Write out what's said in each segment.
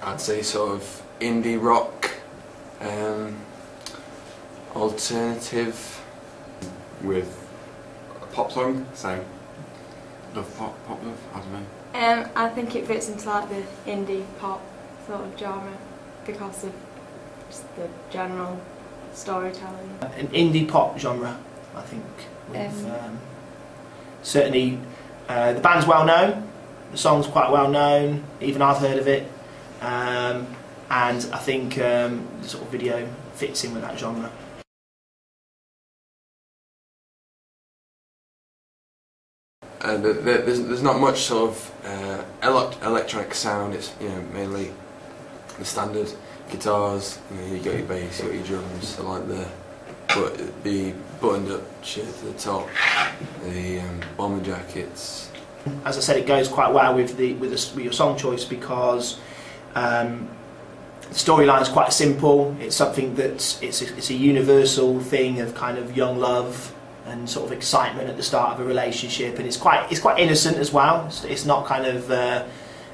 I'd say sort of indie rock, alternative. With a pop song, so love pop love, I don't know. I think it fits into like the indie pop sort of genre because of just the general storytelling. An indie pop genre, I think. With, certainly, the band's well known. The song's quite well known. Even I've heard of it, and I think the sort of video fits in with that genre. There's not much sort of electronic sound. It's mainly the standard guitars. You got your bass, you got your drums. So like the buttoned up shirt to the top, the bomber jackets. As I said, it goes quite well with your song choice because the storyline is quite simple. It's something that it's a universal thing of kind of young love and sort of excitement at the start of a relationship, and it's quite innocent as well. It's not kind of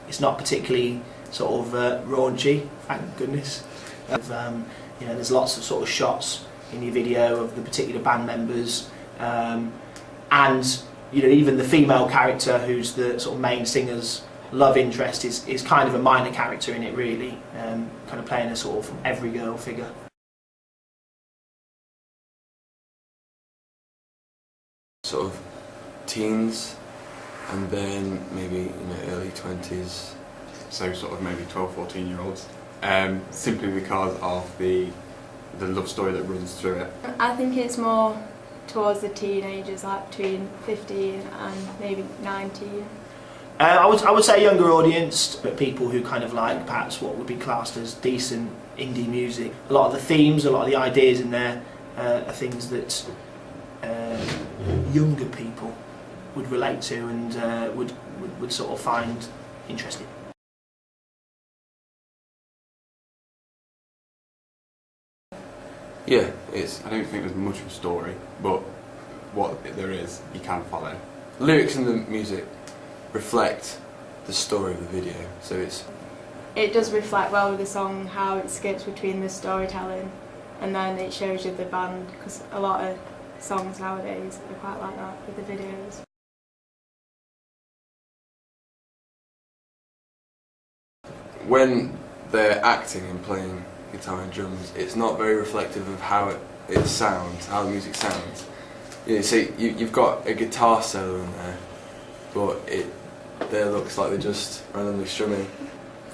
it's not particularly sort of raunchy, thank goodness. There's lots of sort of shots in your video of the particular band members, and even the female character, who's the sort of main singer's love interest, is kind of a minor character in it, really, kind of playing a sort of every girl figure. Sort of teens, and then maybe early 20s. So sort of maybe 12, 14-year-olds, simply because of the love story that runs through it. I think it's more towards the teenagers, like between 15 and maybe 19. I would say a younger audience, but people who kind of like perhaps what would be classed as decent indie music. A lot of the themes, a lot of the ideas in there are things that younger people would relate to and would sort of find interesting. Yeah, I don't think there's much of a story, but what there is, you can follow. Lyrics in the music reflect the story of the video, so it does reflect well with the song how it skips between the storytelling and then it shows you the band, because a lot of songs nowadays are quite like that with the videos. when they're acting and playing guitar and drums, it's not very reflective of how it sounds, how the music sounds. So you've got a guitar solo in there, but it there looks like they're just randomly strumming.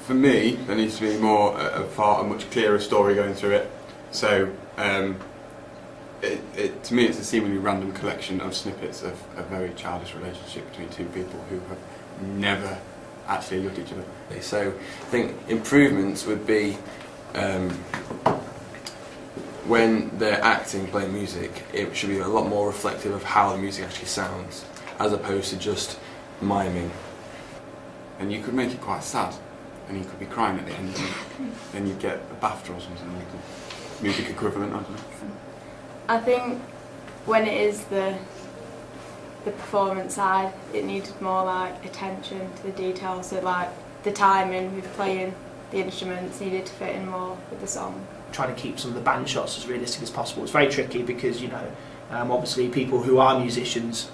For me, there needs to be a much clearer story going through it. So to me, it's a seemingly random collection of snippets of a very childish relationship between two people who have never actually looked at each other. So I think improvements would be when they're acting, playing music, it should be a lot more reflective of how the music actually sounds, as opposed to just miming. And you could make it quite sad, and you could be crying at the end, and then you'd get a BAFTA or something, like the music equivalent, I don't know. I think when it is the performance side, it needed more like attention to the details, so like the timing with playing the instruments needed to fit in more with the song. Trying to keep some of the band shots as realistic as possible. It's very tricky because, obviously people who are musicians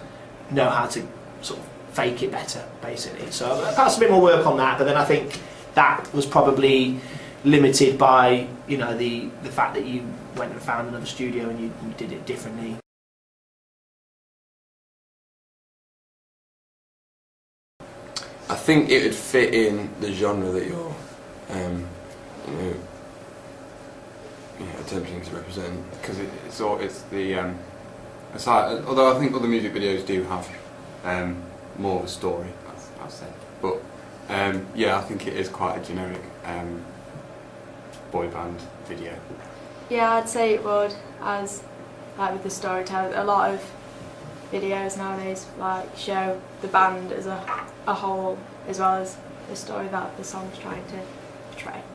know how to sort of fake it better, basically. So perhaps a bit more work on that, but then I think that was probably limited by, the fact that you went and found another studio and you did it differently. I think it would fit in the genre that you're, attempting to represent. Because although I think other music videos do have more of a story, I'd say. But yeah, I think it is quite a generic boy band video. Yeah, I'd say it would, as like with the storytelling. A lot of videos nowadays show the band as a whole, as well as the story that the song's trying to portray.